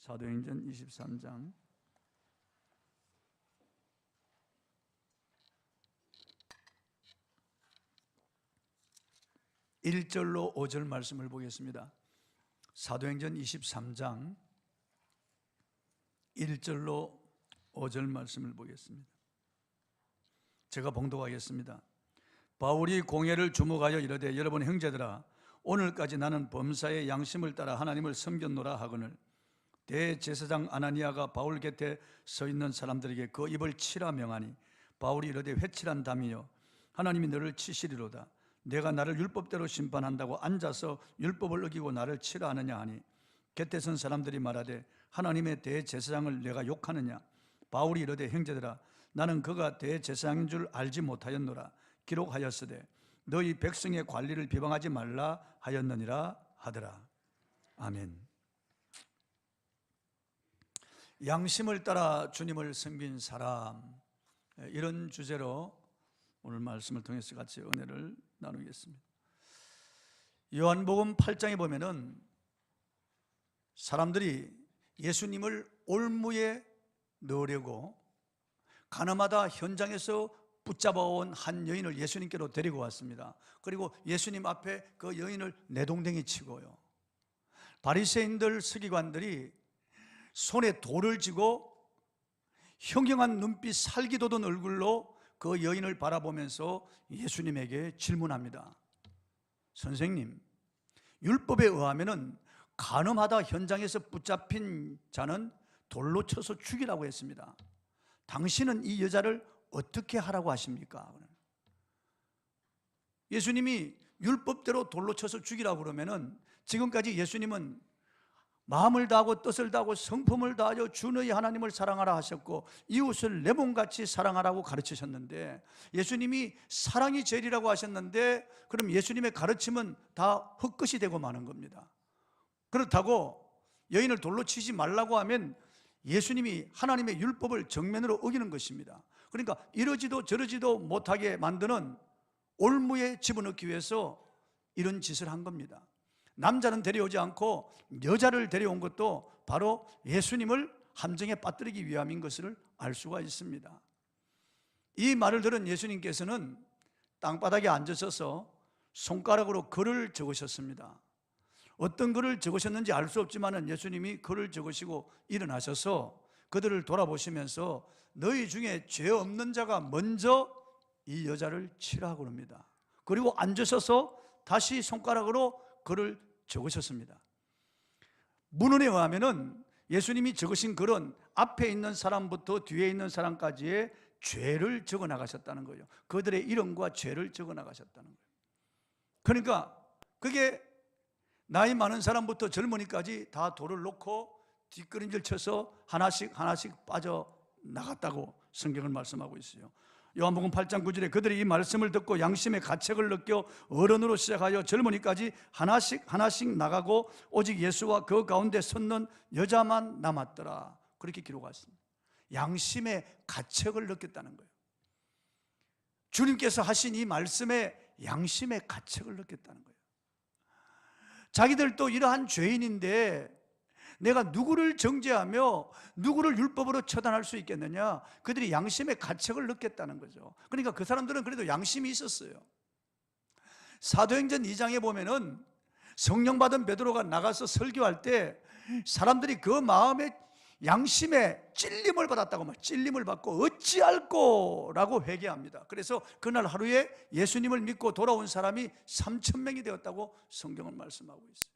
사도행전 23장 1절로 5절 말씀을 보겠습니다. 사도행전 23장 1절로 5절 말씀을 보겠습니다. 제가 봉독하겠습니다. 바울이 공회를 주목하여 이르되 여러분 형제들아, 오늘까지 나는 범사의 양심을 따라 하나님을 섬겼노라 하거늘 대제사장 아나니아가 바울 곁에 서 있는 사람들에게 그 입을 치라 명하니 바울이 이르되 회칠한 담이여 하나님이 너를 치시리로다. 내가 나를 율법대로 심판한다고 앉아서 율법을 어기고 나를 치라 하느냐 하니 곁에 선 사람들이 말하되 하나님의 대제사장을 내가 욕하느냐. 바울이 이르되 형제들아, 나는 그가 대제사장인 줄 알지 못하였노라. 기록하였으되 너희 백성의 관리를 비방하지 말라 하였느니라 하더라. 아멘. 양심을 따라 주님을 섬긴 사람, 이런 주제로 오늘 말씀을 통해서 같이 은혜를 나누겠습니다. 요한복음 8장에 보면은 사람들이 예수님을 올무에 넣으려고 가나마다 현장에서 붙잡아온 한 여인을 예수님께로 데리고 왔습니다. 그리고 예수님 앞에 그 여인을 내동댕이 치고요, 바리새인들 서기관들이 손에 돌을 쥐고 형경한 눈빛, 살기 돋은 얼굴로 그 여인을 바라보면서 예수님에게 질문합니다. 선생님, 율법에 의하면은 간음하다 현장에서 붙잡힌 자는 돌로 쳐서 죽이라고 했습니다. 당신은 이 여자를 어떻게 하라고 하십니까? 예수님이 율법대로 돌로 쳐서 죽이라고 그러면은 지금까지 예수님은 마음을 다하고 뜻을 다하고 성품을 다하여 주 너희 하나님을 사랑하라 하셨고 이웃을 내 몸같이 사랑하라고 가르치셨는데, 예수님이 사랑이 제일이라고 하셨는데 그럼 예수님의 가르침은 다 헛것이 되고 마는 겁니다. 그렇다고 여인을 돌로 치지 말라고 하면 예수님이 하나님의 율법을 정면으로 어기는 것입니다. 그러니까 이러지도 저러지도 못하게 만드는 올무에 집어넣기 위해서 이런 짓을 한 겁니다. 남자는 데려오지 않고 여자를 데려온 것도 바로 예수님을 함정에 빠뜨리기 위함인 것을 알 수가 있습니다. 이 말을 들은 예수님께서는 땅바닥에 앉으셔서 손가락으로 글을 적으셨습니다. 어떤 글을 적으셨는지 알 수 없지만 예수님이 글을 적으시고 일어나셔서 그들을 돌아보시면서 너희 중에 죄 없는 자가 먼저 이 여자를 치라고 합니다. 그리고 앉으셔서 다시 손가락으로 글을 적으셨습니다. 문헌에 의하면은 예수님이 적으신 글은 앞에 있는 사람부터 뒤에 있는 사람까지의 죄를 적어 나가셨다는 거예요. 그들의 이름과 죄를 적어 나가셨다는 거예요. 그러니까 그게 나이 많은 사람부터 젊은이까지 다 돌을 놓고 뒷걸음질 쳐서 하나씩 빠져나갔다고 성경을 말씀하고 있어요. 요한복음 8장 9절에 그들이 이 말씀을 듣고 양심의 가책을 느껴 어른으로 시작하여 젊은이까지 하나씩 나가고 오직 예수와 그 가운데 섰는 여자만 남았더라. 그렇게 기록하셨습니다. 양심의 가책을 느꼈다는 거예요. 주님께서 하신 이 말씀에 양심의 가책을 느꼈다는 거예요. 자기들도 이러한 죄인인데 내가 누구를 정죄하며 누구를 율법으로 처단할 수 있겠느냐? 그들이 양심의 가책을 느꼈다는 거죠. 그러니까 그 사람들은 그래도 양심이 있었어요. 사도행전 2장에 보면은 성령 받은 베드로가 나가서 설교할 때 사람들이 그 마음에 양심에 찔림을 받았다고, 찔림을 받고 어찌할꼬라고 회개합니다. 그래서 그날 하루에 예수님을 믿고 돌아온 사람이 3,000명이 되었다고 성경은 말씀하고 있어요.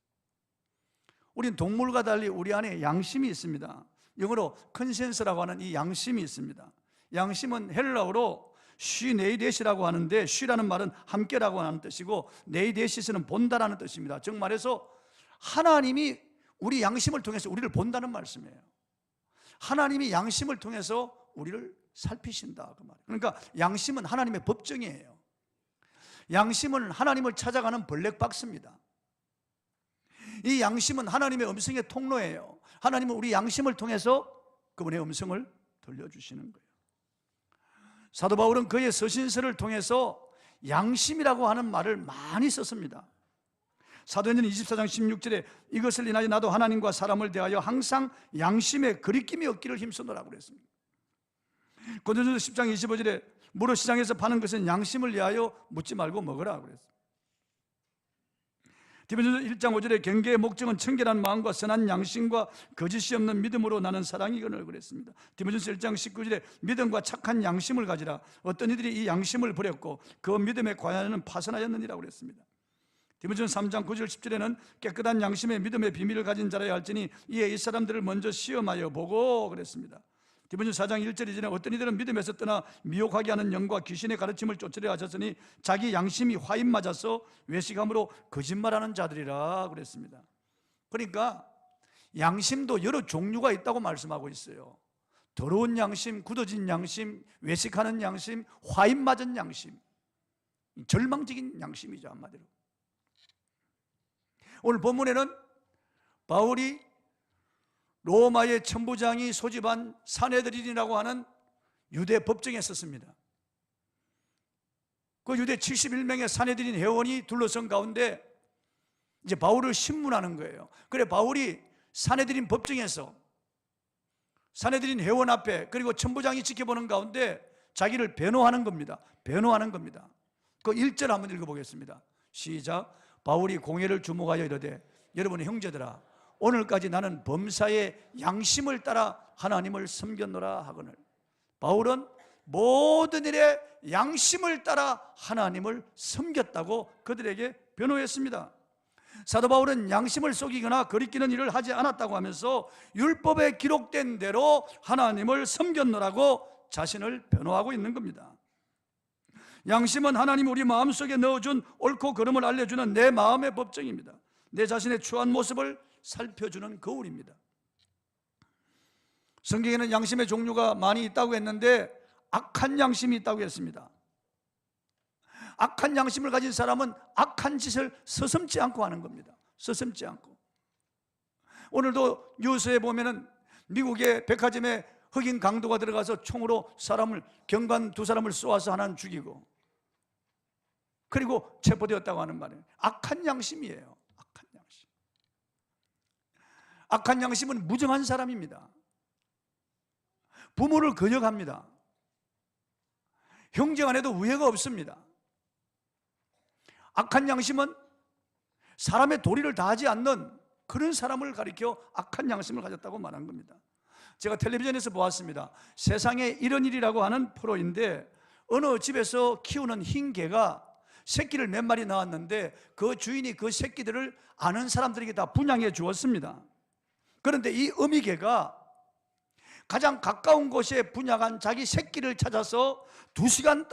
우린 동물과 달리 우리 안에 양심이 있습니다. 영어로 컨센서라고 하는 이 양심이 있습니다. 양심은 헬라어로 쉬네이데시라고 하는데, 쉬라는 말은 함께라고 하는 뜻이고 네이데시스는 본다라는 뜻입니다. 즉 말해서 하나님이 우리 양심을 통해서 우리를 본다는 말씀이에요. 하나님이 양심을 통해서 우리를 살피신다 그 말이에요. 그러니까 양심은 하나님의 법정이에요. 양심은 하나님을 찾아가는 블랙박스입니다. 이 양심은 하나님의 음성의 통로예요. 하나님은 우리 양심을 통해서 그분의 음성을 들려주시는 거예요. 사도 바울은 그의 서신서를 통해서 양심이라고 하는 말을 많이 썼습니다. 사도행전 24장 16절에 이것을 인하여 나도 하나님과 사람을 대하여 항상 양심에 거리낌이 없기를 힘쓰노라고 그랬습니다. 고린도전서 10장 25절에 무릇 시장에서 파는 것은 양심을 위하여 묻지 말고 먹으라 그랬어요. 디모데전서 1장 5절에 경계의 목적은 청결한 마음과 선한 양심과 거짓이 없는 믿음으로 나는 사랑이거늘 그랬습니다. 디모데전서 1장 19절에 믿음과 착한 양심을 가지라. 어떤 이들이 이 양심을 버렸고 그 믿음의 과연은 파선하였느니라고 그랬습니다. 디모데전서 3장 9절 10절에는 깨끗한 양심의 믿음의 비밀을 가진 자라야 할지니 이에 이 사람들을 먼저 시험하여 보고 그랬습니다. 디모데전서 4장 1절 이전에 어떤 이들은 믿음에서 떠나 미혹하게 하는 영과 귀신의 가르침을 쫓으려 하셨으니 자기 양심이 화인 맞아서 외식함으로 거짓말하는 자들이라 그랬습니다. 그러니까 양심도 여러 종류가 있다고 말씀하고 있어요. 더러운 양심, 굳어진 양심, 외식하는 양심, 화인 맞은 양심, 절망적인 양심이죠, 한마디로. 오늘 본문에는 바울이 로마의 천부장이 소집한 산헤드린이라고 하는 유대 법정에 섰습니다. 그 유대 71명의 산헤드린 회원이 둘러선 가운데 이제 바울을 신문하는 거예요. 그래 바울이 산헤드린 법정에서 산헤드린 회원 앞에 그리고 천부장이 지켜보는 가운데 자기를 변호하는 겁니다. 변호하는 겁니다. 그 1절 한번 읽어보겠습니다. 시작. 바울이 공회를 주목하여 이르되 여러분의 형제들아 오늘까지 나는 범사의 양심을 따라 하나님을 섬겼노라 하거늘. 바울은 모든 일에 양심을 따라 하나님을 섬겼다고 그들에게 변호했습니다. 사도 바울은 양심을 속이거나 거리끼는 일을 하지 않았다고 하면서 율법에 기록된 대로 하나님을 섬겼노라고 자신을 변호하고 있는 겁니다. 양심은 하나님이 우리 마음속에 넣어준 옳고 그름을 알려주는 내 마음의 법정입니다. 내 자신의 추한 모습을 살펴주는 거울입니다. 성경에는 양심의 종류가 많이 있다고 했는데 악한 양심이 있다고 했습니다. 악한 양심을 가진 사람은 악한 짓을 서슴지 않고 하는 겁니다. 서슴지 않고. 오늘도 뉴스에 보면은 미국의 백화점에 흑인 강도가 들어가서 총으로 경관 2사람을 쏘아서 하나는 죽이고 그리고 체포되었다고 하는 말이에요. 악한 양심이에요. 악한 양심. 악한 양심은 무정한 사람입니다. 부모를 거역합니다. 형제 간에도 우애가 없습니다. 악한 양심은 사람의 도리를 다하지 않는 그런 사람을 가리켜 악한 양심을 가졌다고 말한 겁니다. 제가 텔레비전에서 보았습니다. 세상에 이런 일이라고 하는 프로인데 어느 집에서 키우는 흰 개가 새끼를 몇 마리 낳았는데 그 주인이 그 새끼들을 아는 사람들에게 다 분양해 주었습니다. 그런데 이 어미개가 가장 가까운 곳에 분양한 자기 새끼를 찾아서 2시간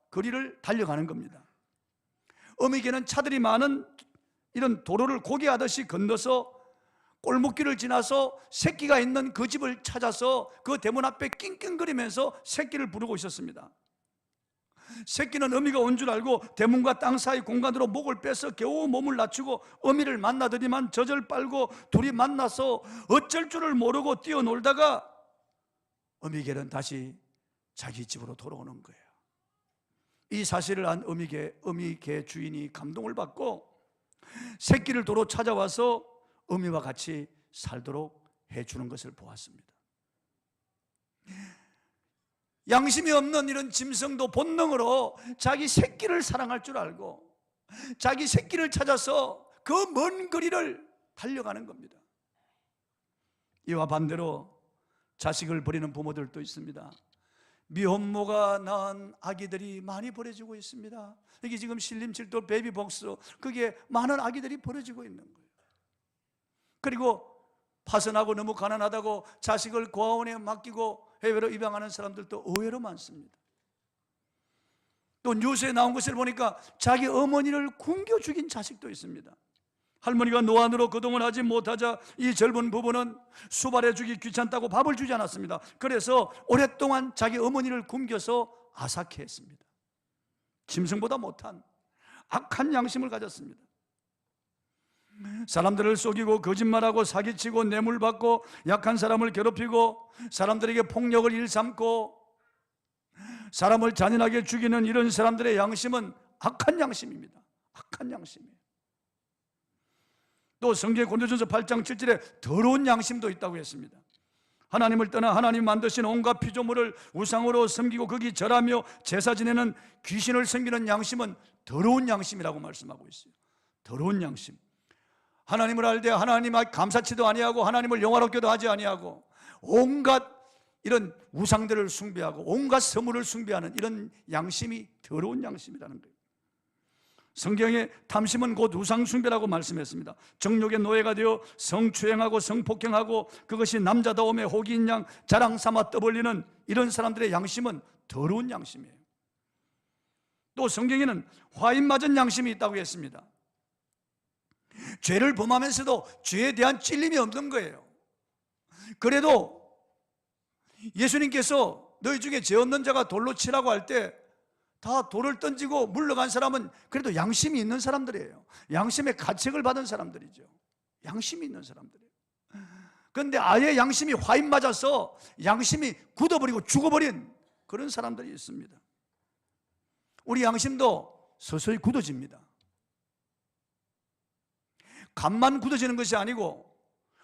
거리를 달려가는 겁니다. 어미개는 차들이 많은 이런 도로를 고개하듯이 건너서 골목길을 지나서 새끼가 있는 그 집을 찾아서 그 대문 앞에 낑낑거리면서 새끼를 부르고 있었습니다. 새끼는 어미가 온 줄 알고 대문과 땅 사이 공간으로 목을 빼서 겨우 몸을 낮추고 어미를 만나더니만 젖을 빨고 둘이 만나서 어쩔 줄을 모르고 뛰어놀다가 어미개는 다시 자기 집으로 돌아오는 거예요. 이 사실을 안 어미개 주인이 감동을 받고 새끼를 도로 찾아와서 어미와 같이 살도록 해주는 것을 보았습니다. 양심이 없는 이런 짐승도 본능으로 자기 새끼를 사랑할 줄 알고 자기 새끼를 찾아서 그 먼 거리를 달려가는 겁니다. 이와 반대로 자식을 버리는 부모들도 있습니다. 미혼모가 낳은 아기들이 많이 버려지고 있습니다. 여기 지금 신림칠도 베이비복스 그게 많은 아기들이 버려지고 있는 거예요. 그리고 파선하고 너무 가난하다고 자식을 고아원에 맡기고 해외로 입양하는 사람들도 의외로 많습니다. 또 뉴스에 나온 것을 보니까 자기 어머니를 굶겨 죽인 자식도 있습니다. 할머니가 노안으로 그동안 하지 못하자 이 젊은 부부는 수발해 주기 귀찮다고 밥을 주지 않았습니다. 그래서 오랫동안 자기 어머니를 굶겨서 아삭해 했습니다. 짐승보다 못한 악한 양심을 가졌습니다. 사람들을 속이고 거짓말하고 사기치고 뇌물받고 약한 사람을 괴롭히고 사람들에게 폭력을 일삼고 사람을 잔인하게 죽이는 이런 사람들의 양심은 악한 양심입니다. 악한 양심이에요. 또 성경 고린도전서 8장 7절에 더러운 양심도 있다고 했습니다. 하나님을 떠나 하나님 만드신 온갖 피조물을 우상으로 섬기고 거기 절하며 제사 지내는 귀신을 섬기는 양심은 더러운 양심이라고 말씀하고 있어요. 더러운 양심. 하나님을 알되 하나님 감사치도 아니하고 하나님을 영화롭게도 하지 아니하고 온갖 이런 우상들을 숭배하고 온갖 선물을 숭배하는 이런 양심이 더러운 양심이라는 거예요. 성경에 탐심은 곧 우상 숭배라고 말씀했습니다. 정욕의 노예가 되어 성추행하고 성폭행하고 그것이 남자다움에 호기인 양 자랑 삼아 떠벌리는 이런 사람들의 양심은 더러운 양심이에요. 또 성경에는 화인 맞은 양심이 있다고 했습니다. 죄를 범하면서도 죄에 대한 찔림이 없는 거예요. 그래도 예수님께서 너희 중에 죄 없는 자가 돌로 치라고 할 때 다 돌을 던지고 물러간 사람은 그래도 양심이 있는 사람들이에요. 양심의 가책을 받은 사람들이죠. 양심이 있는 사람들이에요. 그런데 아예 양심이 화인 맞아서 양심이 굳어버리고 죽어버린 그런 사람들이 있습니다. 우리 양심도 서서히 굳어집니다. 간만 굳어지는 것이 아니고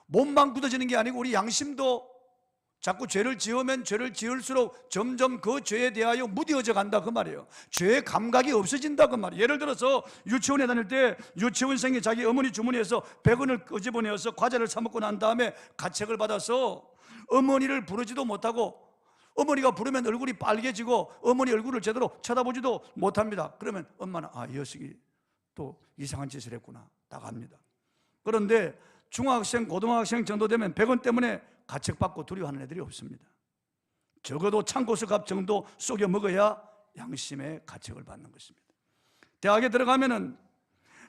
몸만 굳어지는 게 아니고 우리 양심도 자꾸 죄를 지으면 죄를 지을수록 점점 그 죄에 대하여 무뎌져 간다 그 말이에요. 죄의 감각이 없어진다 그 말이에요. 예를 들어서 유치원에 다닐 때 유치원생이 자기 어머니 주머니에서 100원을 끄집어내어서 과자를 사 먹고 난 다음에 가책을 받아서 어머니를 부르지도 못하고 어머니가 부르면 얼굴이 빨개지고 어머니 얼굴을 제대로 쳐다보지도 못합니다. 그러면 엄마는 이 녀석이 또 이상한 짓을 했구나 나갑니다. 그런데 중학생, 고등학생 정도 되면 100원 때문에 가책받고 두려워하는 애들이 없습니다. 적어도 참고서 값 정도 속여 먹어야 양심의 가책을 받는 것입니다. 대학에 들어가면은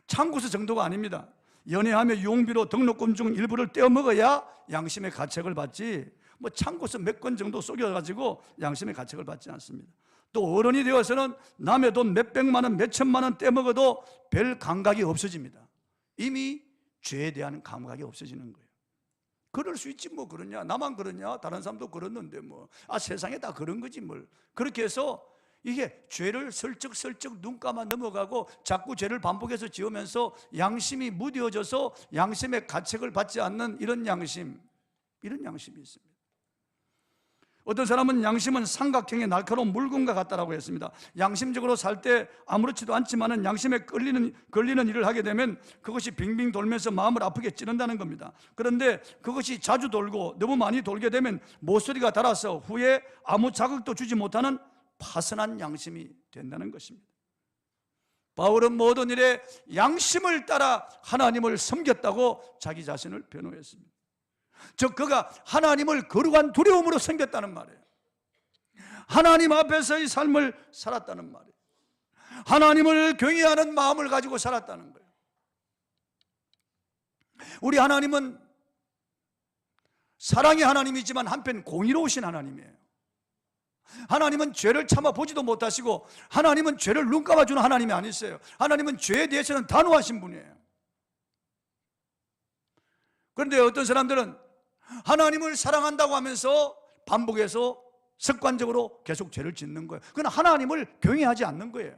참고서 정도가 아닙니다. 연애하며 유흥비로 등록금 중 일부를 떼어 먹어야 양심의 가책을 받지 뭐 참고서 몇 건 정도 속여가지고 양심의 가책을 받지 않습니다. 또 어른이 되어서는 남의 돈 몇백만 원, 몇천만 원 떼먹어도 별 감각이 없어집니다. 이미 죄에 대한 감각이 없어지는 거예요. 그럴 수 있지 뭐 그러냐, 나만 그러냐, 다른 사람도 그랬는데 뭐 세상에 다 그런 거지 뭘. 그렇게 해서 이게 죄를 슬쩍슬쩍 눈 감아 넘어가고 자꾸 죄를 반복해서 지으면서 양심이 무뎌져서 양심의 가책을 받지 않는 이런 양심이 있습니다. 어떤 사람은 양심은 삼각형의 날카로운 물건과 같다라고 했습니다. 양심적으로 살 때 아무렇지도 않지만은 양심에 걸리는 일을 하게 되면 그것이 빙빙 돌면서 마음을 아프게 찌른다는 겁니다. 그런데 그것이 자주 돌고 너무 많이 돌게 되면 모서리가 닳아서 후에 아무 자극도 주지 못하는 파선한 양심이 된다는 것입니다. 바울은 모든 일에 양심을 따라 하나님을 섬겼다고 자기 자신을 변호했습니다. 즉 그가 하나님을 거룩한 두려움으로 섬겼다는 말이에요. 하나님 앞에서의 삶을 살았다는 말이에요. 하나님을 경외하는 마음을 가지고 살았다는 거예요. 우리 하나님은 사랑의 하나님이지만 한편 공의로우신 하나님이에요. 하나님은 죄를 참아 보지도 못하시고 하나님은 죄를 눈 감아주는 하나님이 아니세요. 하나님은 죄에 대해서는 단호하신 분이에요. 그런데 어떤 사람들은 하나님을 사랑한다고 하면서 반복해서 습관적으로 계속 죄를 짓는 거예요. 그건 하나님을 경외하지 않는 거예요.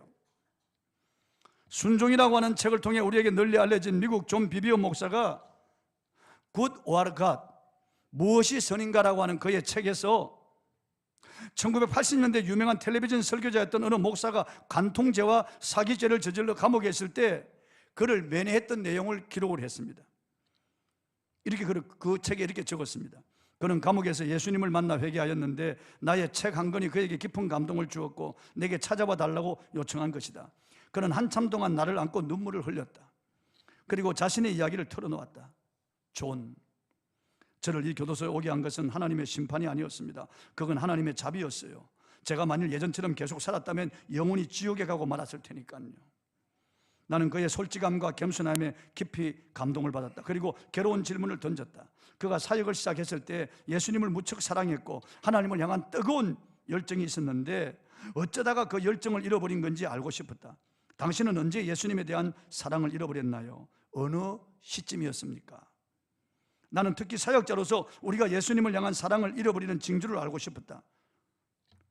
순종이라고 하는 책을 통해 우리에게 널리 알려진 미국 존 비비오 목사가 Good or God, 무엇이 선인가라고 하는 그의 책에서 1980년대 유명한 텔레비전 설교자였던 어느 목사가 간통죄와 사기죄를 저질러 감옥에 있을 때 그를 면회했던 내용을 기록을 했습니다. 이렇게 그 책에 이렇게 적었습니다. 그는 감옥에서 예수님을 만나 회개하였는데 나의 책 한 권이 그에게 깊은 감동을 주었고 내게 찾아와 달라고 요청한 것이다. 그는 한참 동안 나를 안고 눈물을 흘렸다. 그리고 자신의 이야기를 털어놓았다. 존, 저를 이 교도소에 오게 한 것은 하나님의 심판이 아니었습니다. 그건 하나님의 자비였어요. 제가 만일 예전처럼 계속 살았다면 영원히 지옥에 가고 말았을 테니까요. 나는 그의 솔직함과 겸손함에 깊이 감동을 받았다. 그리고 괴로운 질문을 던졌다. 그가 사역을 시작했을 때 예수님을 무척 사랑했고 하나님을 향한 뜨거운 열정이 있었는데 어쩌다가 그 열정을 잃어버린 건지 알고 싶었다. 당신은 언제 예수님에 대한 사랑을 잃어버렸나요? 어느 시점이었습니까? 나는 특히 사역자로서 우리가 예수님을 향한 사랑을 잃어버리는 징조를 알고 싶었다.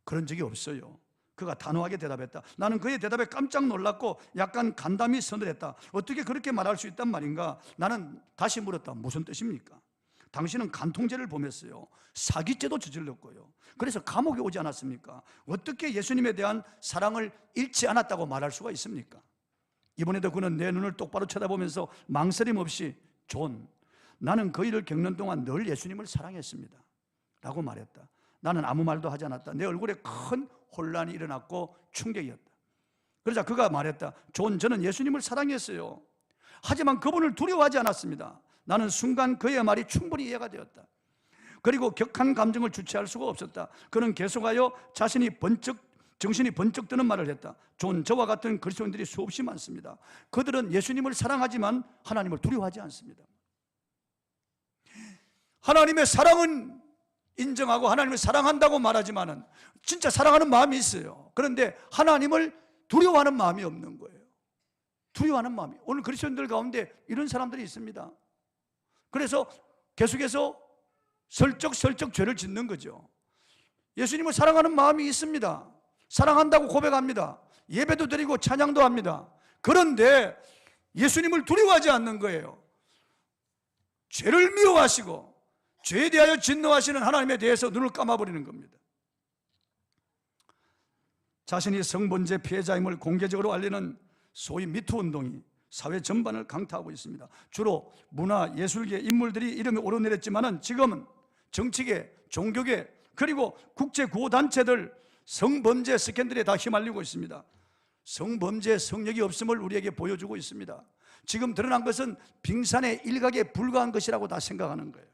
그런 적이 없어요. 그가 단호하게 대답했다. 나는 그의 대답에 깜짝 놀랐고 약간 간담이 서늘했다. 어떻게 그렇게 말할 수 있단 말인가? 나는 다시 물었다. 무슨 뜻입니까? 당신은 간통죄를 범했어요. 사기죄도 저질렀고요. 그래서 감옥에 오지 않았습니까? 어떻게 예수님에 대한 사랑을 잃지 않았다고 말할 수가 있습니까? 이번에도 그는 내 눈을 똑바로 쳐다보면서 망설임 없이 존, 나는 그 일을 겪는 동안 늘 예수님을 사랑했습니다 라고 말했다. 나는 아무 말도 하지 않았다. 내 얼굴에 큰 혼란이 일어났고 충격이었다. 그러자 그가 말했다. 존, 저는 예수님을 사랑했어요. 하지만 그분을 두려워하지 않았습니다. 나는 순간 그의 말이 충분히 이해가 되었다. 그리고 격한 감정을 주체할 수가 없었다. 그는 계속하여 정신이 번쩍 드는 말을 했다. 존, 저와 같은 그리스도인들이 수없이 많습니다. 그들은 예수님을 사랑하지만 하나님을 두려워하지 않습니다. 하나님의 사랑은 인정하고 하나님을 사랑한다고 말하지만은 진짜 사랑하는 마음이 있어요. 그런데 하나님을 두려워하는 마음이 없는 거예요. 두려워하는 마음이. 오늘 그리스도인들 가운데 이런 사람들이 있습니다. 그래서 계속해서 슬쩍슬쩍 죄를 짓는 거죠. 예수님을 사랑하는 마음이 있습니다. 사랑한다고 고백합니다. 예배도 드리고 찬양도 합니다. 그런데 예수님을 두려워하지 않는 거예요. 죄를 미워하시고 죄에 대하여 진노하시는 하나님에 대해서 눈을 감아버리는 겁니다. 자신이 성범죄 피해자임을 공개적으로 알리는 소위 미투 운동이 사회 전반을 강타하고 있습니다. 주로 문화, 예술계 인물들이 이름이 오르내렸지만은 지금은 정치계, 종교계, 그리고 국제 구호단체들 성범죄 스캔들에 다 휘말리고 있습니다. 성범죄 성력이 없음을 우리에게 보여주고 있습니다. 지금 드러난 것은 빙산의 일각에 불과한 것이라고 다 생각하는 거예요.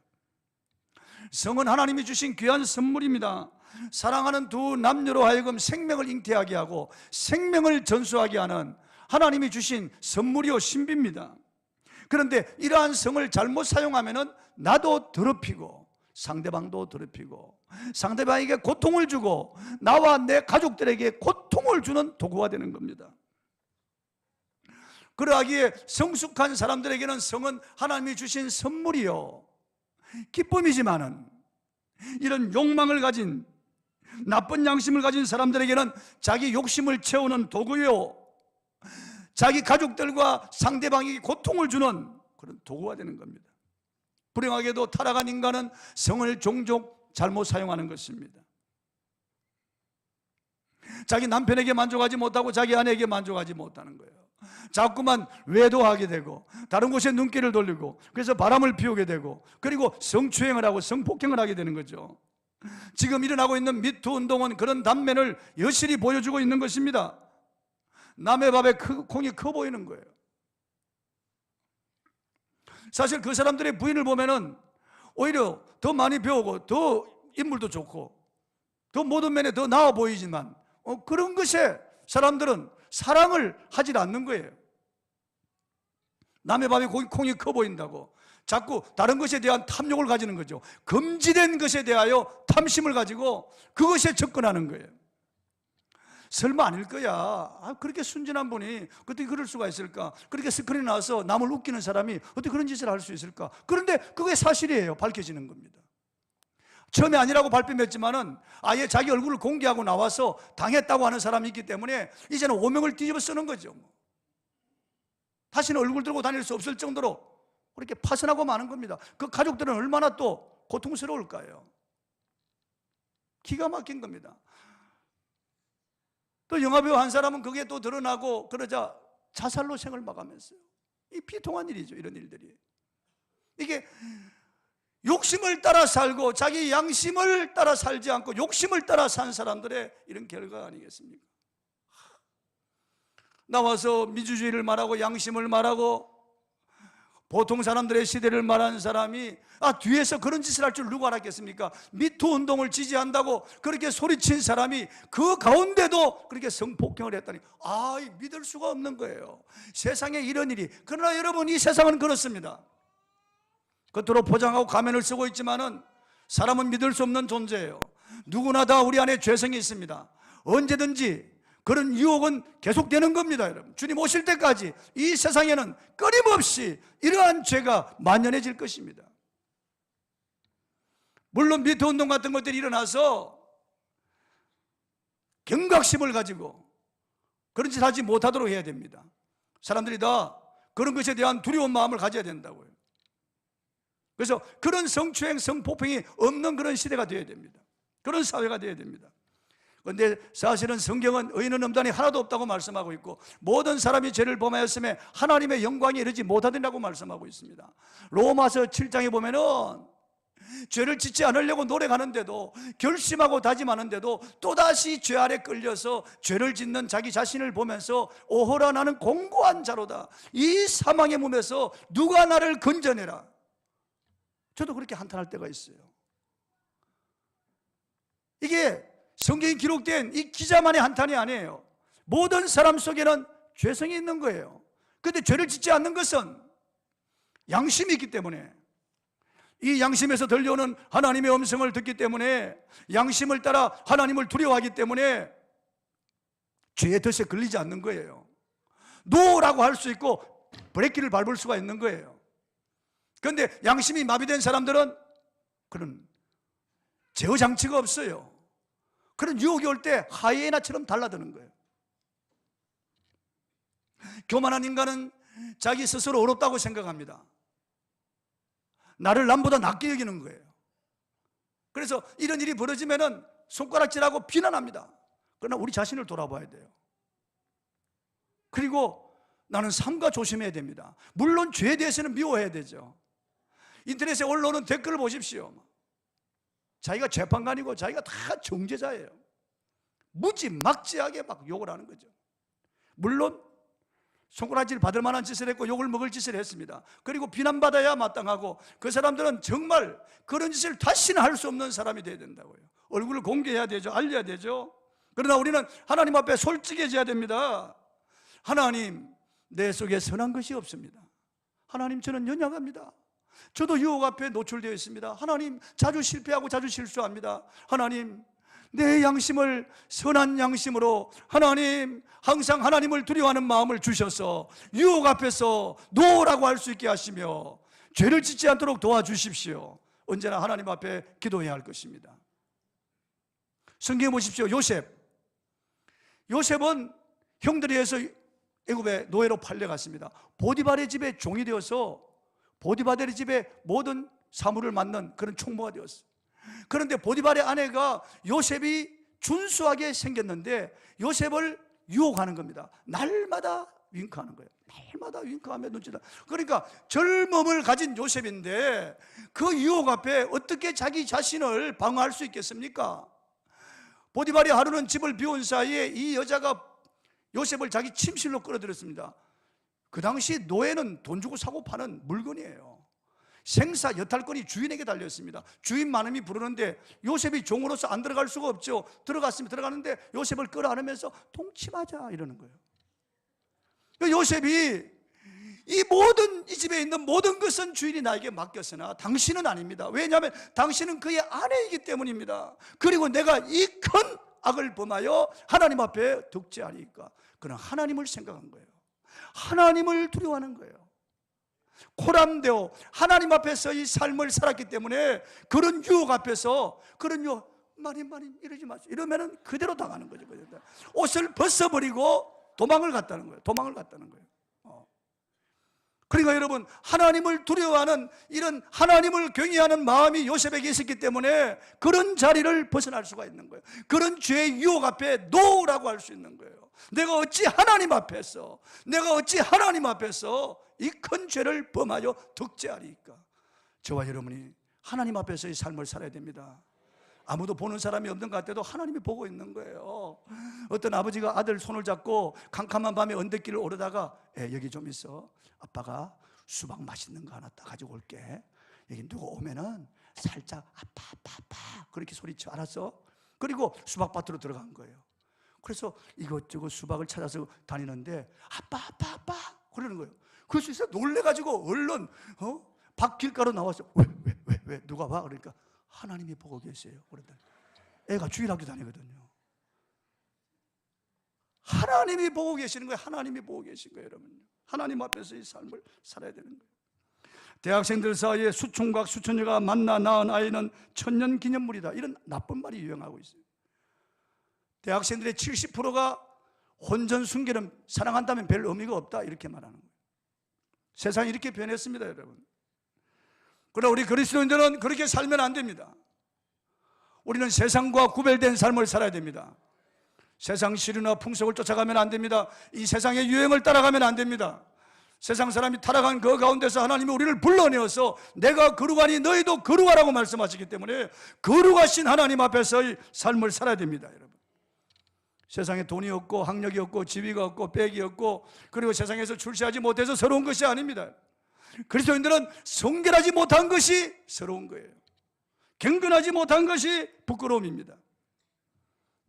성은 하나님이 주신 귀한 선물입니다. 사랑하는 두 남녀로 하여금 생명을 잉태하게 하고 생명을 전수하게 하는 하나님이 주신 선물이요 신비입니다. 그런데 이러한 성을 잘못 사용하면 나도 더럽히고 상대방도 더럽히고 상대방에게 고통을 주고 나와 내 가족들에게 고통을 주는 도구가 되는 겁니다. 그러하기에 성숙한 사람들에게는 성은 하나님이 주신 선물이요 기쁨이지만은 이런 욕망을 가진 나쁜 양심을 가진 사람들에게는 자기 욕심을 채우는 도구요 자기 가족들과 상대방에게 고통을 주는 그런 도구가 되는 겁니다. 불행하게도 타락한 인간은 성을 종종 잘못 사용하는 것입니다. 자기 남편에게 만족하지 못하고 자기 아내에게 만족하지 못하는 거예요. 자꾸만 외도하게 되고 다른 곳에 눈길을 돌리고 그래서 바람을 피우게 되고 그리고 성추행을 하고 성폭행을 하게 되는 거죠. 지금 일어나고 있는 미투 운동은 그런 단면을 여실히 보여주고 있는 것입니다. 남의 밥에 콩이 커 보이는 거예요. 사실 그 사람들의 부인을 보면은 오히려 더 많이 배우고 더 인물도 좋고 더 모든 면에 더 나아 보이지만 그런 것에 사람들은 사랑을 하질 않는 거예요. 남의 밥에 콩이 커 보인다고 자꾸 다른 것에 대한 탐욕을 가지는 거죠. 금지된 것에 대하여 탐심을 가지고 그것에 접근하는 거예요. 설마 아닐 거야. 그렇게 순진한 분이 어떻게 그럴 수가 있을까? 그렇게 스크린 나와서 남을 웃기는 사람이 어떻게 그런 짓을 할 수 있을까? 그런데 그게 사실이에요. 밝혀지는 겁니다. 처음에 아니라고 발뺌했지만은 아예 자기 얼굴을 공개하고 나와서 당했다고 하는 사람이 있기 때문에 이제는 오명을 뒤집어 쓰는 거죠. 다시는 얼굴 들고 다닐 수 없을 정도로 그렇게 파선하고 마는 겁니다. 그 가족들은 얼마나 또 고통스러울까요? 기가 막힌 겁니다. 또 영화배우 한 사람은 그게 또 드러나고 그러자 자살로 생을 마감했어요. 이 비통한 일이죠. 이런 일들이. 이게 욕심을 따라 살고 자기 양심을 따라 살지 않고 욕심을 따라 산 사람들의 이런 결과 아니겠습니까? 나와서 민주주의를 말하고 양심을 말하고 보통 사람들의 시대를 말하는 사람이 뒤에서 그런 짓을 할 줄 누가 알았겠습니까? 미투 운동을 지지한다고 그렇게 소리친 사람이 그 가운데도 그렇게 성폭행을 했다니 믿을 수가 없는 거예요. 세상에 이런 일이. 그러나 여러분, 이 세상은 그렇습니다. 겉으로 포장하고 가면을 쓰고 있지만은 사람은 믿을 수 없는 존재예요. 누구나 다 우리 안에 죄성이 있습니다. 언제든지 그런 유혹은 계속되는 겁니다. 여러분, 주님 오실 때까지 이 세상에는 끊임없이 이러한 죄가 만연해질 것입니다. 물론 미투 운동 같은 것들이 일어나서 경각심을 가지고 그런 짓 하지 못하도록 해야 됩니다. 사람들이 다 그런 것에 대한 두려운 마음을 가져야 된다고요. 그래서 그런 성추행, 성폭행이 없는 그런 시대가 되어야 됩니다. 그런 사회가 되어야 됩니다. 그런데 사실은 성경은 의인은 음란이 하나도 없다고 말씀하고 있고, 모든 사람이 죄를 범하였음에 하나님의 영광에 이르지 못하더라고 말씀하고 있습니다. 로마서 7장에 보면은 죄를 짓지 않으려고 노력하는데도, 결심하고 다짐하는데도 또다시 죄 아래 끌려서 죄를 짓는 자기 자신을 보면서 오호라 나는 공고한 자로다, 이 사망의 몸에서 누가 나를 건져내라. 저도 그렇게 한탄할 때가 있어요. 이게 성경에 기록된 이 기자만의 한탄이 아니에요. 모든 사람 속에는 죄성이 있는 거예요. 그런데 죄를 짓지 않는 것은 양심이 있기 때문에, 이 양심에서 들려오는 하나님의 음성을 듣기 때문에, 양심을 따라 하나님을 두려워하기 때문에 죄의 덫에 걸리지 않는 거예요. 노라고 할 수 있고 브레이크를 밟을 수가 있는 거예요. 그런데 양심이 마비된 사람들은 그런 제어 장치가 없어요. 그런 유혹이 올 때 하이에나처럼 달라드는 거예요. 교만한 인간은 자기 스스로 어렵다고 생각합니다. 나를 남보다 낮게 여기는 거예요. 그래서 이런 일이 벌어지면 손가락질하고 비난합니다. 그러나 우리 자신을 돌아봐야 돼요. 그리고 나는 삼가 조심해야 됩니다. 물론 죄에 대해서는 미워해야 되죠. 인터넷에 올라오는 댓글을 보십시오. 자기가 재판관이고 자기가 다 정죄자예요. 무지막지하게 막 욕을 하는 거죠. 물론 손가락질 받을 만한 짓을 했고 욕을 먹을 짓을 했습니다. 그리고 비난받아야 마땅하고, 그 사람들은 정말 그런 짓을 다시는 할 수 없는 사람이 되어야 된다고요. 얼굴을 공개해야 되죠. 알려야 되죠. 그러나 우리는 하나님 앞에 솔직해져야 됩니다. 하나님, 내 속에 선한 것이 없습니다. 하나님, 저는 연약합니다. 저도 유혹 앞에 노출되어 있습니다. 하나님, 자주 실패하고 자주 실수합니다. 하나님, 내 양심을 선한 양심으로, 하나님, 항상 하나님을 두려워하는 마음을 주셔서 유혹 앞에서 노라고 할 수 있게 하시며 죄를 짓지 않도록 도와주십시오. 언제나 하나님 앞에 기도해야 할 것입니다. 성경에 보십시오. 요셉은 형들에 의해서 애굽의 노예로 팔려갔습니다. 보디발의 집에 종이 되어서 보디발의 집에 모든 사물을 맡는 그런 총무가 되었어요. 그런데 보디발의 아내가 요셉이 준수하게 생겼는데 요셉을 유혹하는 겁니다. 날마다 윙크하는 거예요. 날마다 윙크하며 눈치다. 그러니까 젊음을 가진 요셉인데 그 유혹 앞에 어떻게 자기 자신을 방어할 수 있겠습니까? 보디발이 하루는 집을 비운 사이에 이 여자가 요셉을 자기 침실로 끌어들였습니다. 그 당시 노예는 돈 주고 사고 파는 물건이에요. 생사 여탈권이 주인에게 달렸습니다. 주인 마음이 부르는데 요셉이 종으로서 안 들어갈 수가 없죠. 들어가는데 요셉을 끌어안으면서 동침하자 이러는 거예요. 요셉이 이 집에 있는 모든 것은 주인이 나에게 맡겼으나 당신은 아닙니다. 왜냐하면 당신은 그의 아내이기 때문입니다. 그리고 내가 이 큰 악을 범하여 하나님 앞에 득죄하니까. 그는 하나님을 생각한 거예요. 하나님을 두려워하는 거예요. 코람되어 하나님 앞에서 이 삶을 살았기 때문에 그런 유혹 앞에서, 그런 유혹, 마님 이러지 마세요 이러면은 그대로 당하는 거죠. 옷을 벗어버리고 도망을 갔다는 거예요. 그러니까 여러분, 하나님을 두려워하는 이런 하나님을 경외하는 마음이 요셉에게 있었기 때문에 그런 자리를 벗어날 수가 있는 거예요. 그런 죄의 유혹 앞에 노라고 할 수 있는 거예요. 내가 어찌 하나님 앞에서 이 큰 죄를 범하여 득죄하리까. 저와 여러분이 하나님 앞에서의 삶을 살아야 됩니다. 아무도 보는 사람이 없는 것 같아도 하나님이 보고 있는 거예요. 어떤 아버지가 아들 손을 잡고 캄캄한 밤에 언덕길을 오르다가 여기 좀 있어, 아빠가 수박 맛있는 거 하나 따 가지고 올게. 여기 누가 오면은 살짝 아빠 그렇게 소리쳐, 알았어? 그리고 수박밭으로 들어간 거예요. 그래서 이것저것 수박을 찾아서 다니는데 아빠 그러는 거예요. 그래서 놀래가지고 얼른 밖길가로 나와서 왜 누가 봐? 그러니까 하나님이 보고 계세요. 그러더니 애가 주일학교 다니거든요. 하나님이 보고 계시는 거예요. 하나님이 보고 계신 거예요, 여러분. 하나님 앞에서 이 삶을 살아야 되는 거예요. 대학생들 사이에 수총각 수천여가 만나 낳은 아이는 천년 기념물이다, 이런 나쁜 말이 유행하고 있어요. 대학생들의 70%가 혼전 순결은 사랑한다면 별 의미가 없다 이렇게 말하는 거예요. 세상이 이렇게 변했습니다, 여러분. 그러나 우리 그리스도인들은 그렇게 살면 안 됩니다. 우리는 세상과 구별된 삶을 살아야 됩니다. 세상 시류나 풍속을 쫓아가면 안 됩니다. 이 세상의 유행을 따라가면 안 됩니다. 세상 사람이 타락한 그 가운데서 하나님이 우리를 불러내어서 내가 거룩하니 너희도 거룩하라고 말씀하시기 때문에 거룩하신 하나님 앞에서의 삶을 살아야 됩니다, 여러분. 세상에 돈이 없고 학력이 없고 지위가 없고 빽이 없고 그리고 세상에서 출세하지 못해서 서러운 것이 아닙니다. 그리스도인들은 성결하지 못한 것이 서러운 거예요. 경건하지 못한 것이 부끄러움입니다.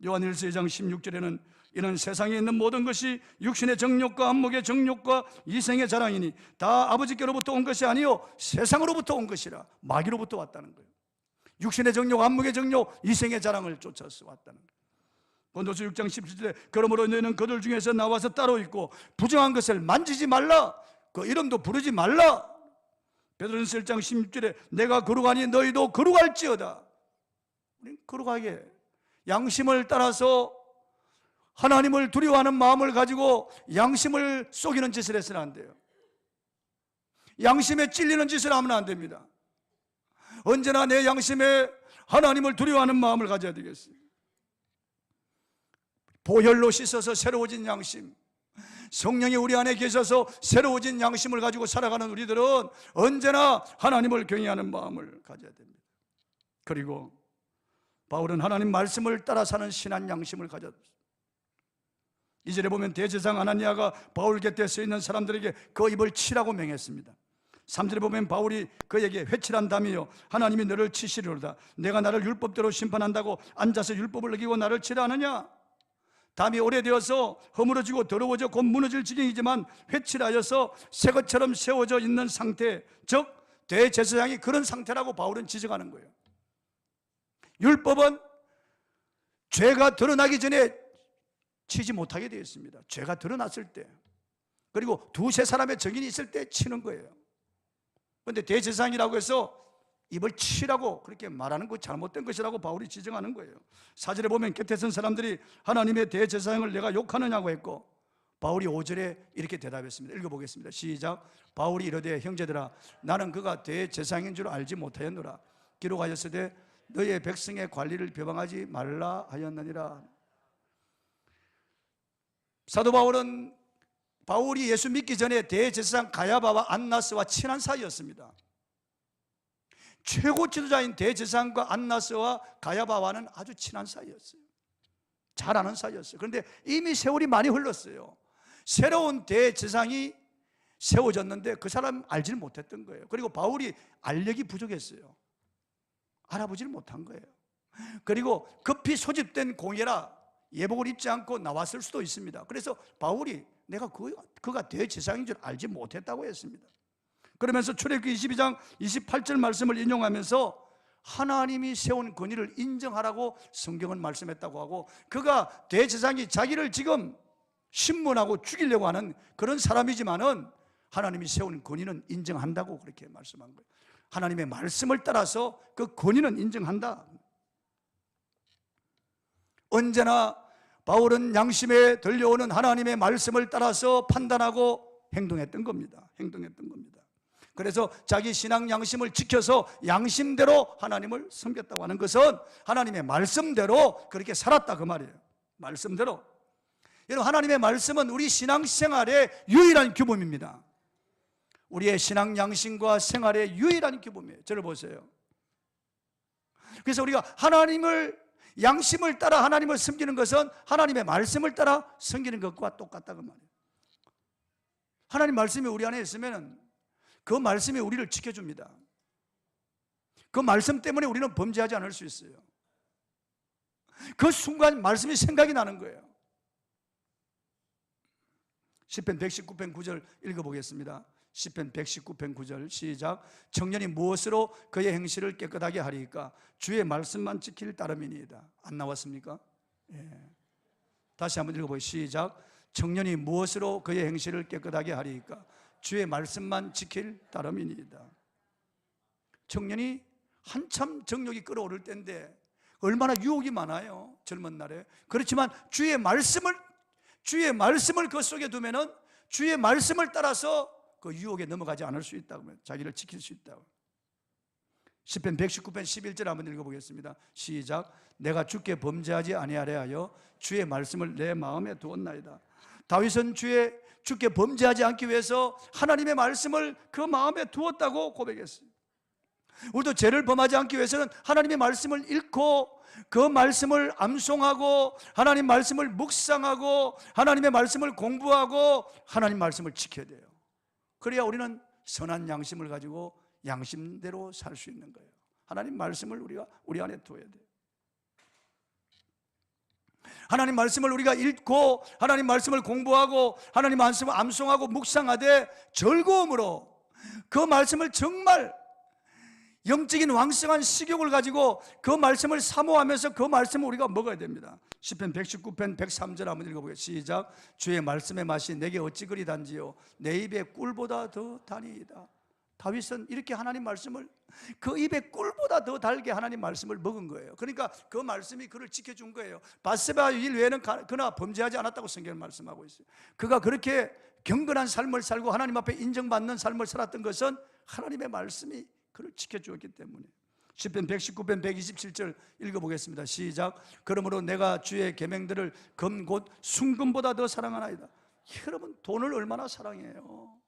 요한일서 2장 16절에는 이는 세상에 있는 모든 것이 육신의 정욕과 안목의 정욕과 이생의 자랑이니 다 아버지께로부터 온 것이 아니요 세상으로부터 온 것이라. 마귀로부터 왔다는 거예요. 육신의 정욕, 안목의 정욕, 이생의 자랑을 쫓아서 왔다는 거예요. 본도서 6장 17절에 그러므로 너희는 그들 중에서 나와서 따로 있고 부정한 것을 만지지 말라, 그 이름도 부르지 말라. 베드로전서 1장 16절에 내가 거룩하니 너희도 거룩할지어다. 우리는 거룩하게 양심을 따라서 하나님을 두려워하는 마음을 가지고 양심을 속이는 짓을 해서는 안 돼요. 양심에 찔리는 짓을 하면 안 됩니다. 언제나 내 양심에 하나님을 두려워하는 마음을 가져야 되겠어요. 보혈로 씻어서 새로워진 양심, 성령이 우리 안에 계셔서 새로워진 양심을 가지고 살아가는 우리들은 언제나 하나님을 경외하는 마음을 가져야 됩니다. 그리고 바울은 하나님 말씀을 따라 사는 신한 양심을 가졌습니다. 2절에 보면 대제사장 아나니아가 바울 곁에 서 있는 사람들에게 그 입을 치라고 명했습니다. 3절에 보면 바울이 그에게 회칠한다며 하나님이 너를 치시리로다. 내가 나를 율법대로 심판한다고 앉아서 율법을 어기고 나를 치라 하느냐? 담이 오래되어서 허물어지고 더러워져 곧 무너질 지경이지만 회칠하여서 새것처럼 세워져 있는 상태, 즉 대제사장이 그런 상태라고 바울은 지적하는 거예요. 율법은 죄가 드러나기 전에 치지 못하게 되어 있습니다. 죄가 드러났을 때, 그리고 두세 사람의 증인이 있을 때 치는 거예요. 그런데 대제사장이라고 해서 입을 치라고 그렇게 말하는 거 잘못된 것이라고 바울이 지적하는 거예요. 4절에 보면 곁에 선 사람들이 하나님의 대제사장을 내가 욕하느냐고 했고 바울이 5절에 이렇게 대답했습니다. 읽어보겠습니다. 시작. 바울이 이르되 형제들아 나는 그가 대제사장인 줄 알지 못하였노라. 기록하였으되 너희의 백성의 관리를 비방하지 말라 하였느니라. 사도 바울은 바울이 예수 믿기 전에 대제사장 가야바와 안나스와 친한 사이였습니다. 최고 지도자인 대제사장과 안나스와 가야바와는 아주 친한 사이였어요. 잘 아는 사이였어요. 그런데 이미 세월이 많이 흘렀어요. 새로운 대제사장이 세워졌는데 그 사람 알지를 못했던 거예요. 그리고 바울이 알력이 부족했어요. 알아보지를 못한 거예요. 그리고 급히 소집된 공예라 예복을 입지 않고 나왔을 수도 있습니다. 그래서 바울이 내가 그가 대제사장인 줄 알지 못했다고 했습니다. 그러면서 출애굽기 22장 28절 말씀을 인용하면서 하나님이 세운 권위를 인정하라고 성경은 말씀했다고 하고, 그가 대제사장이 자기를 지금 신문하고 죽이려고 하는 그런 사람이지만은 하나님이 세운 권위는 인정한다고 그렇게 말씀한 거예요. 하나님의 말씀을 따라서 그 권위는 인정한다. 언제나 바울은 양심에 들려오는 하나님의 말씀을 따라서 판단하고 행동했던 겁니다. 그래서 자기 신앙 양심을 지켜서 양심대로 하나님을 섬겼다고 하는 것은 하나님의 말씀대로 그렇게 살았다 그 말이에요. 말씀대로. 여러분, 하나님의 말씀은 우리 신앙생활의 유일한 규범입니다. 우리의 신앙 양심과 생활의 유일한 규범이에요. 저를 보세요. 그래서 우리가 하나님을 양심을 따라 하나님을 섬기는 것은 하나님의 말씀을 따라 섬기는 것과 똑같다 그 말이에요. 하나님 말씀이 우리 안에 있으면 그 말씀이 우리를 지켜줍니다. 그 말씀 때문에 우리는 범죄하지 않을 수 있어요. 그 순간 말씀이 생각이 나는 거예요. 시편 119편 9절 읽어보겠습니다. 시편 119편 9절 시작. 청년이 무엇으로 그의 행실을 깨끗하게 하리이까? 주의 말씀만 지킬 따름이니이다. 안 나왔습니까? 예. 다시 한번 읽어보세요. 시작. 청년이 무엇으로 그의 행실을 깨끗하게 하리이까? 주의 말씀만 지킬 따름이니이다. 청년이 한참 정욕이 끓어오를 때인데 얼마나 유혹이 많아요, 젊은 날에. 그렇지만 주의 말씀을 그 속에 두면은 주의 말씀을 따라서 그 유혹에 넘어가지 않을 수 있다고, 자기를 지킬 수 있다고. 시편 119편 11절 한번 읽어보겠습니다. 시작. 내가 주께 범죄하지 아니하려 하여 주의 말씀을 내 마음에 두었나이다. 다윗은 주께 범죄하지 않기 위해서 하나님의 말씀을 그 마음에 두었다고 고백했어요. 우리도 죄를 범하지 않기 위해서는 하나님의 말씀을 읽고 그 말씀을 암송하고 하나님 말씀을 묵상하고 하나님의 말씀을 공부하고 하나님 말씀을 지켜야 돼요. 그래야 우리는 선한 양심을 가지고 양심대로 살 수 있는 거예요. 하나님 말씀을 우리가 우리 안에 두어야 돼요. 하나님 말씀을 우리가 읽고 하나님 말씀을 공부하고 하나님 말씀을 암송하고 묵상하되 즐거움으로 그 말씀을 정말 영적인 왕성한 식욕을 가지고 그 말씀을 사모하면서 그 말씀을 우리가 먹어야 됩니다. 시편 119편 103절 한번 읽어보겠습니다. 시작. 주의 말씀의 맛이 내게 어찌 그리 단지요 내 입에 꿀보다 더 다니이다. 다윗은 이렇게 하나님 말씀을 그 입에 꿀보다 더 달게 하나님 말씀을 먹은 거예요. 그러니까 그 말씀이 그를 지켜준 거예요. 바세바 일 외에는 그나 범죄하지 않았다고 성경은 말씀하고 있어요. 그가 그렇게 경건한 삶을 살고 하나님 앞에 인정받는 삶을 살았던 것은 하나님의 말씀이 그를 지켜주었기 때문에. 시편 119편 127절 읽어보겠습니다. 시작. 그러므로 내가 주의 계명들을 금 곧 순금보다 더 사랑하나이다. 여러분, 돈을 얼마나 사랑해요?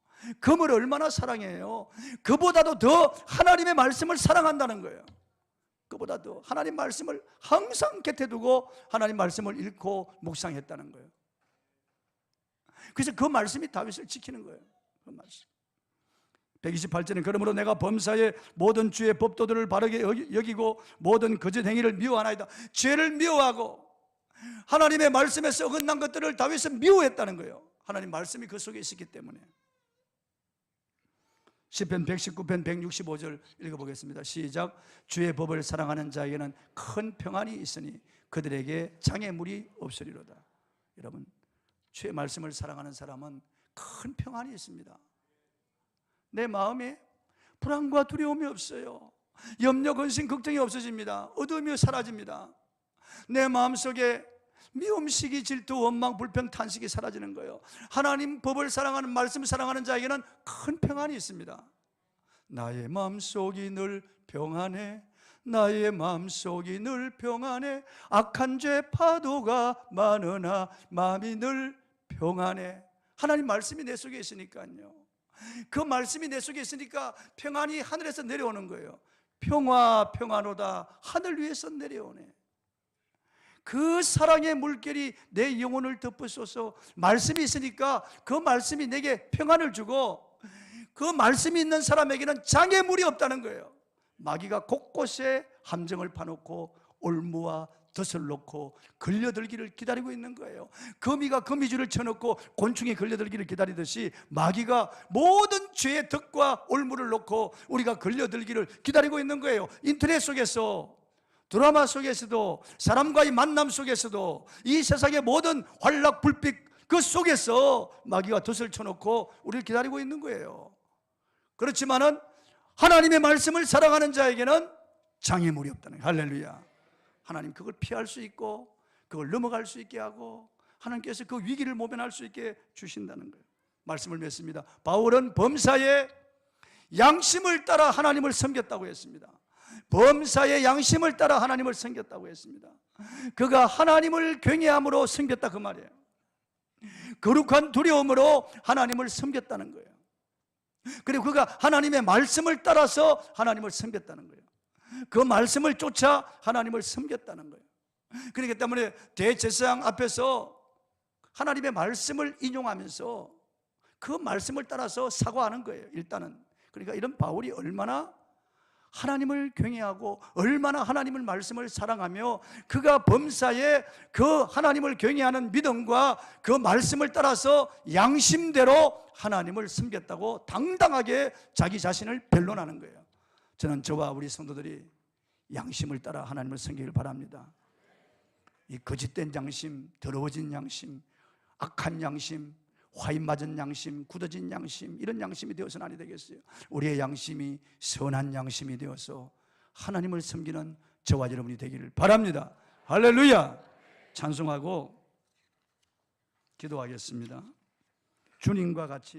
금을 얼마나 사랑해요? 그보다도 더 하나님의 말씀을 사랑한다는 거예요. 그보다 더 하나님 말씀을 항상 곁에 두고 하나님 말씀을 읽고 묵상했다는 거예요. 그래서 그 말씀이 다윗을 지키는 거예요. 그 말씀. 128절은 그러므로 내가 범사에 모든 주의 법도들을 바르게 여기고 모든 거짓 행위를 미워하나이다. 죄를 미워하고 하나님의 말씀에서 어긋난 것들을 다윗은 미워했다는 거예요. 하나님 말씀이 그 속에 있었기 때문에. 시편 119편 165절 읽어보겠습니다. 시작. 주의 법을 사랑하는 자에게는 큰 평안이 있으니 그들에게 장애물이 없으리로다. 여러분, 주의 말씀을 사랑하는 사람은 큰 평안이 있습니다. 내 마음에 불안과 두려움이 없어요. 염려, 근심, 걱정이 없어집니다. 어둠이 사라집니다. 내 마음속에 미움, 시기, 질투, 원망, 불평, 탄식이 사라지는 거예요. 하나님 법을 사랑하는, 말씀을 사랑하는 자에게는 큰 평안이 있습니다. 나의 마음속이 늘 평안해. 나의 마음속이 늘 평안해. 악한 죄 파도가 많으나 마음이 늘 평안해. 하나님 말씀이 내 속에 있으니까요. 그 말씀이 내 속에 있으니까 평안이 하늘에서 내려오는 거예요. 평화 평안오다. 하늘 위에서 내려오네. 그 사랑의 물결이 내 영혼을 덮으소서. 말씀이 있으니까 그 말씀이 내게 평안을 주고 그 말씀이 있는 사람에게는 장애물이 없다는 거예요. 마귀가 곳곳에 함정을 파놓고 올무와 덫을 놓고 걸려들기를 기다리고 있는 거예요. 거미가 거미줄을 쳐놓고 곤충이 걸려들기를 기다리듯이 마귀가 모든 죄의 덫과 올무를 놓고 우리가 걸려들기를 기다리고 있는 거예요. 인터넷 속에서, 드라마 속에서도, 사람과의 만남 속에서도, 이 세상의 모든 환락 불빛 그 속에서 마귀가 덫을 쳐놓고 우리를 기다리고 있는 거예요. 그렇지만은 하나님의 말씀을 사랑하는 자에게는 장애물이 없다는 거예요. 할렐루야. 하나님 그걸 피할 수 있고 그걸 넘어갈 수 있게 하고 하나님께서 그 위기를 모면할 수 있게 주신다는 거예요. 말씀을 맺습니다. 바울은 범사에 양심을 따라 하나님을 섬겼다고 했습니다. 범사의 양심을 따라 하나님을 섬겼다고 했습니다. 그가 하나님을 경외함으로 섬겼다 그 말이에요. 거룩한 두려움으로 하나님을 섬겼다는 거예요. 그리고 그가 하나님의 말씀을 따라서 하나님을 섬겼다는 거예요. 그 말씀을 쫓아 하나님을 섬겼다는 거예요. 그렇기 때문에 대제사장 앞에서 하나님의 말씀을 인용하면서 그 말씀을 따라서 사과하는 거예요. 일단은. 그러니까 이런 바울이 얼마나 하나님을 경외하고 얼마나 하나님의 말씀을 사랑하며 그가 범사에 그 하나님을 경외하는 믿음과 그 말씀을 따라서 양심대로 하나님을 섬겼다고 당당하게 자기 자신을 변론하는 거예요. 저는 저와 우리 성도들이 양심을 따라 하나님을 섬기길 바랍니다. 이 거짓된 양심, 더러워진 양심, 악한 양심, 화인 맞은 양심, 굳어진 양심, 이런 양심이 되어서는 아니 되겠어요. 우리의 양심이 선한 양심이 되어서 하나님을 섬기는 저와 여러분이 되기를 바랍니다. 할렐루야. 찬송하고 기도하겠습니다. 주님과 같이